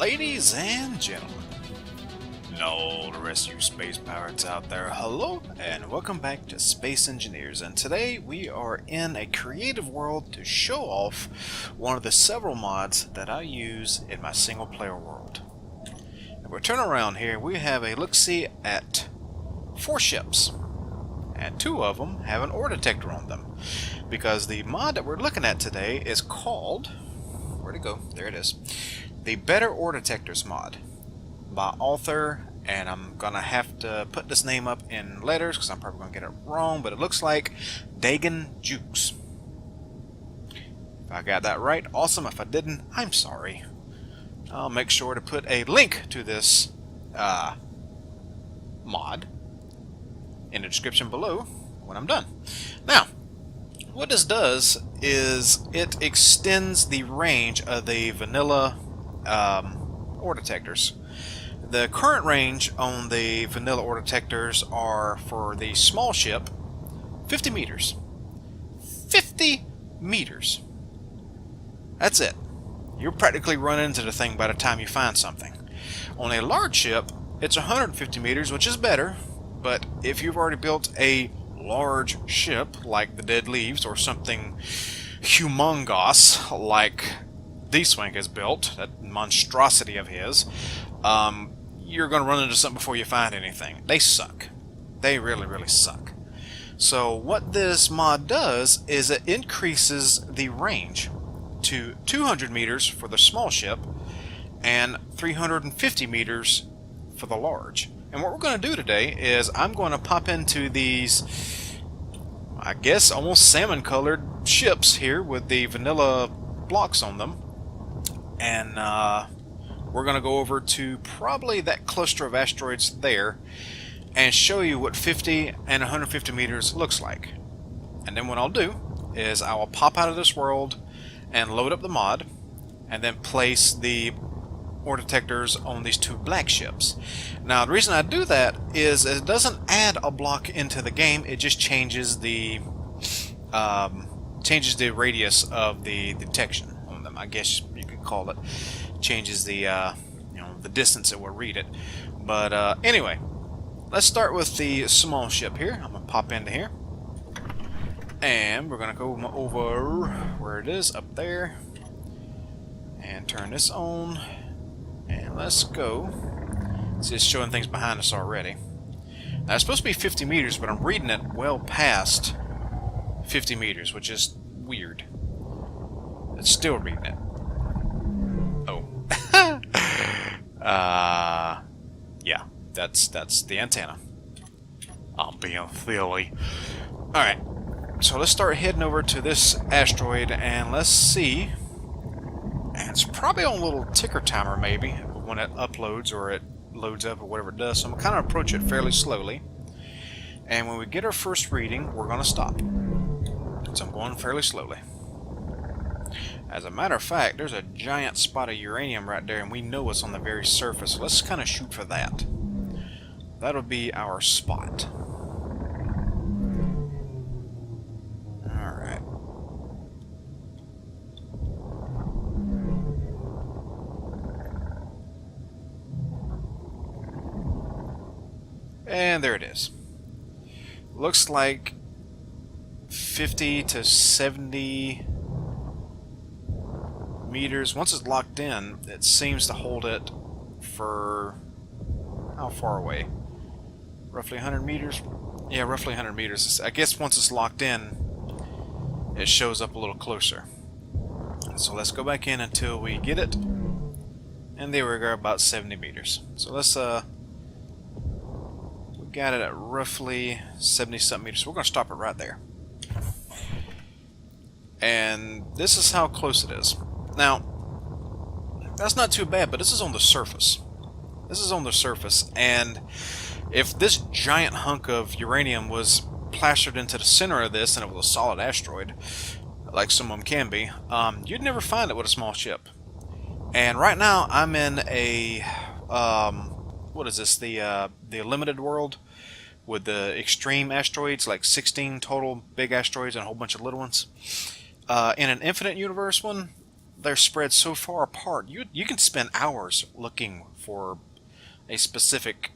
Ladies and gentlemen, and all the rest of you space pirates out there, hello and welcome back to Space Engineers. And today we are in a creative world to show off one of the several mods that I use in my single player world. If we turn around here, we have a look-see at 4 ships, and 2 of them have an ore detector on them, because the mod that we're looking at today is called, where'd it go? There it is. The Better Ore Detectors mod by author, and I'm gonna have to put this name up in letters because I'm probably gonna get it wrong, but it looks like Daegan Jukes. If I got that right, awesome. If I didn't, I'm sorry. I'll make sure to put a link to this mod in the description below when I'm done. Now, what this does is it extends the range of the vanilla ore detectors. The current range on the vanilla ore detectors are, for the small ship, 50 meters. 50 meters. That's it. You'll practically run into the thing by the time you find something. On a large ship, it's 150 meters, which is better, but if you've already built a large ship like the Dead Leaves or something humongous like D-Swing has built, that monstrosity of his, you're going to run into something before you find anything. They suck. They really, really suck. So what this mod does is it increases the range to 200 meters for the small ship and 350 meters for the large. And what we're going to do today is I'm going to pop into these, I guess, almost salmon-colored ships here with the vanilla blocks on them. And we're going to go over to probably that cluster of asteroids there and show you what 50 and 150 meters looks like. And then what I'll do is I will pop out of this world and load up the mod and then place the ore detectors on these 2 black ships. Now the reason I do that is it doesn't add a block into the game, it just changes the radius of the detection on them, I guess you could call it. Changes the the distance it will read it. But anyway, let's start with the small ship here. I'm gonna pop into here and we're gonna go over where it is, up there, and turn this on, and let's go. It's just showing things behind us already. Now it's supposed to be 50 meters, but I'm reading it well past 50 meters, which is weird. It's still reading it. Yeah, that's the antenna. I'm being silly. Alright, so let's start heading over to this asteroid and let's see. And it's probably on a little ticker timer maybe when it uploads or it loads up or whatever it does. So I'm going to kind of approach it fairly slowly. And when we get our first reading, we're going to stop. So I'm going fairly slowly. As a matter of fact, there's a giant spot of uranium right there, and we know it's on the very surface. So let's kind of shoot for that. That'll be our spot. Alright. And there it is. Looks like 50 to 70 meters. Once it's locked in, it seems to hold it for how far away? Roughly 100 meters? Yeah, roughly 100 meters. I guess once it's locked in, it shows up a little closer. So let's go back in until we get it. And there we go, about 70 meters. So let's, we got it at roughly 70-something meters. So we're going to stop it right there. And this is how close it is. Now, that's not too bad, but this is on the surface. This is on the surface, and if this giant hunk of uranium was plastered into the center of this and it was a solid asteroid, like some of them can be, you'd never find it with a small ship. And right now, I'm in a, what is this, the limited world with the extreme asteroids, like 16 total big asteroids and a whole bunch of little ones. In an infinite universe one, they're spread so far apart, you can spend hours looking for a specific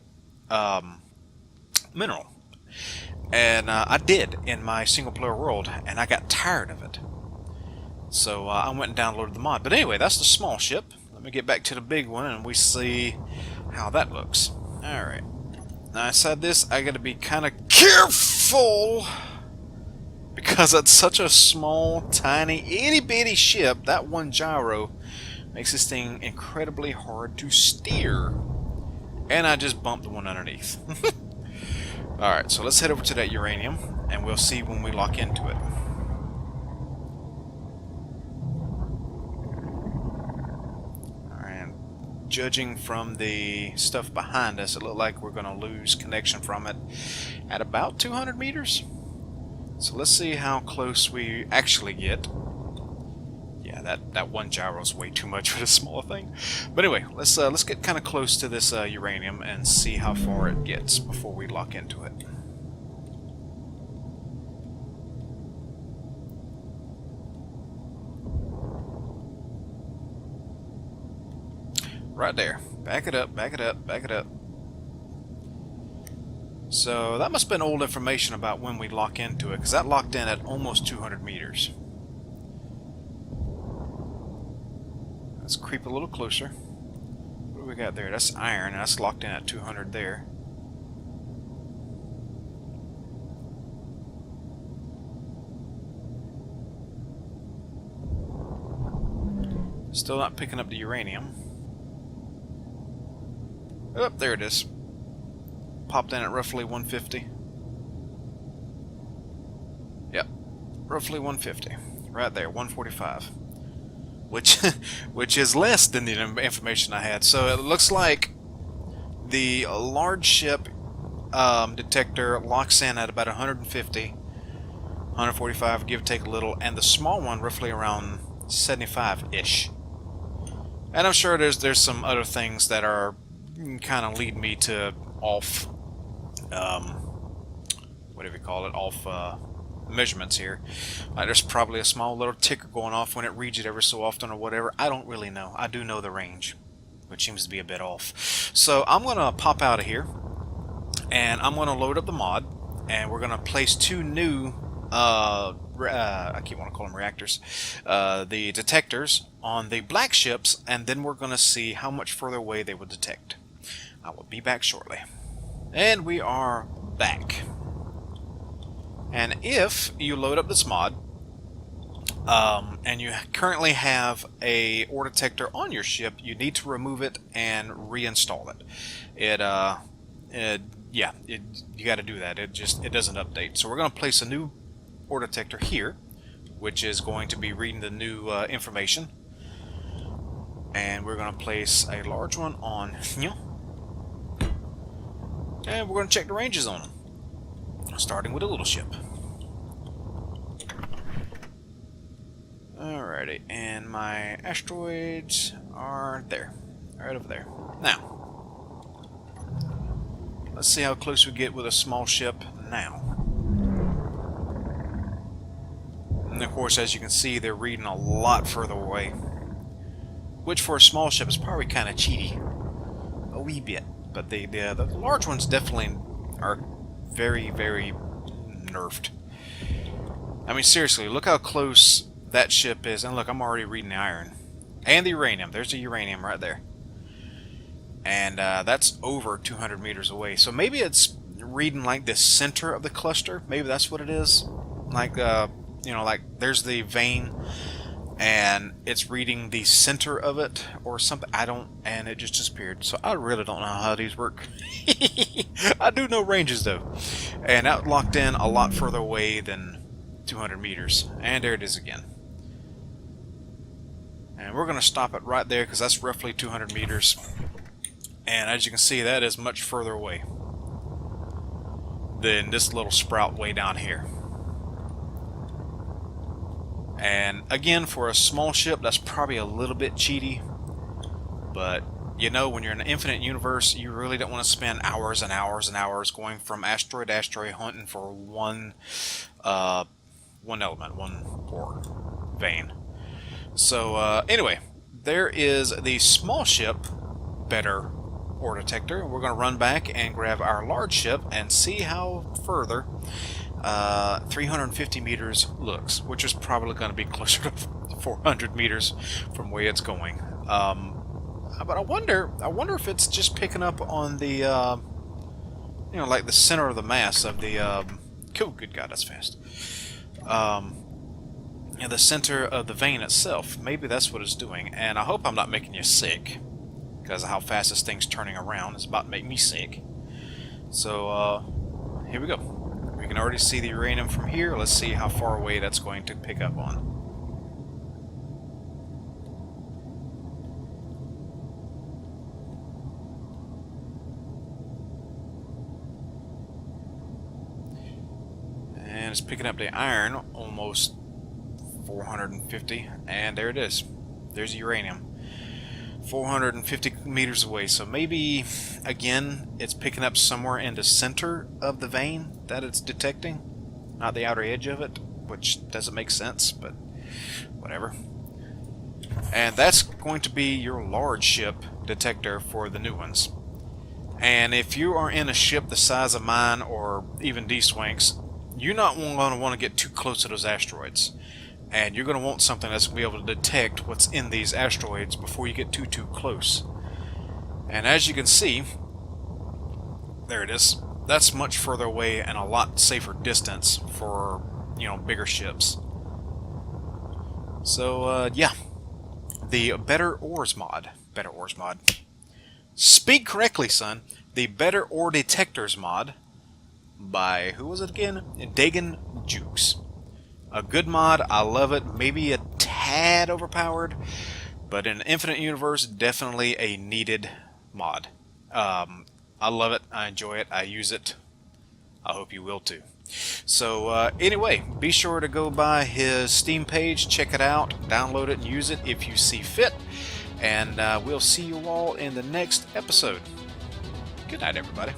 mineral. And I did in my single player world, and I got tired of it. So I went and downloaded the mod. But anyway, that's the small ship. Let me get back to the big one and we see how that looks. Alright. Now inside this, I gotta be kind of careful, because it's such a small, tiny, itty-bitty ship. That one gyro makes this thing incredibly hard to steer. And I just bumped the one underneath. Alright, so let's head over to that uranium, and we'll see when we lock into it. Alright, judging from the stuff behind us, it looks like we're going to lose connection from it at about 200 meters. So let's see how close we actually get. Yeah, that one gyro is way too much for this small thing. But anyway, let's get kind of close to this uranium and see how far it gets before we lock into it. Right there. Back it up, back it up, back it up. So that must have been old information about when we lock into it, because that locked in at almost 200 meters. Let's creep a little closer. What do we got there? That's iron, and that's locked in at 200 there. Still not picking up the uranium. Oh, there it is. Popped in at roughly 150. Yep, roughly 150. Right there, 145. Which is less than the information I had. So it looks like the large ship detector locks in at about 150, 145, give or take a little, and the small one roughly around 75-ish. And I'm sure there's some other things that are kind of lead me to off, whatever you call it, off measurements here. There's probably a small little ticker going off when it reads it every so often or whatever. I don't really know. I do know the range, which seems to be a bit off. So I'm going to pop out of here, and I'm going to load up the mod, and we're going to place two new I keep wanting to call them reactors, the detectors on the black ships, and then we're going to see how much further away they will detect. I will be back shortly. And we are back. And if you load up this mod, and you currently have a ore detector on your ship, you need to remove it and reinstall it. You got to do that. It doesn't update. So we're going to place a new ore detector here, which is going to be reading the new information, and we're going to place a large one on here, and we're going to check the ranges on them, starting with a little ship. Alrighty, and my asteroids are there, right over there. Now, let's see how close we get with a small ship now. And of course, as you can see, they're reading a lot further away, which for a small ship is probably kind of cheaty, a wee bit. But the large ones definitely are very, very nerfed. I mean, seriously, look how close that ship is. And look, I'm already reading the iron and the uranium. There's the uranium right there, and that's over 200 meters away. So maybe it's reading like the center of the cluster. Maybe that's what it is. Like you know, like there's the vein, and it's reading the center of it or something. I don't, and it just disappeared. So I really don't know how these work. I do know ranges though, and that locked in a lot further away than 200 meters. And there it is again. And we're going to stop it right there because that's roughly 200 meters. And as you can see, that is much further away than this little sprout way down here. And again, for a small ship, that's probably a little bit cheaty. But, you know, when you're in an infinite universe, you really don't want to spend hours and hours and hours going from asteroid to asteroid hunting for one element, one ore vein. So anyway, there is the small ship better ore detector. We're going to run back and grab our large ship and see how further 350 meters looks, which is probably going to be closer to 400 meters from where it's going. But I wonder if it's just picking up on the, you know, like the center of the mass of the, oh, good God, that's fast. In the center of the vein itself. Maybe that's what it's doing. And I hope I'm not making you sick, because of how fast this thing's turning around. It's about to make me sick. So, here we go. We can already see the uranium from here. Let's see how far away that's going to pick up on. And it's picking up the iron almost 450, and there it is. There's the uranium. 450 meters away, so maybe, again, it's picking up somewhere in the center of the vein that it's detecting, not the outer edge of it, which doesn't make sense, but whatever. And that's going to be your large ship detector for the new ones. And if you are in a ship the size of mine, or even D-Swanks, you're not going to want to get too close to those asteroids. And you're going to want something that's going to be able to detect what's in these asteroids before you get too close. And as you can see, there it is. That's much further away and a lot safer distance for, you know, bigger ships. So, yeah. The Better Ores mod. Better Ores mod. Speak correctly, son. The Better Ore Detectors mod by, who was it again? Daegan Jukes. A good mod, I love it. Maybe a tad overpowered, but in an infinite universe, definitely a needed mod. I love it, I enjoy it, I use it. I hope you will too. So anyway, be sure to go by his Steam page, check it out, download it and use it if you see fit. And we'll see you all in the next episode. Good night, everybody.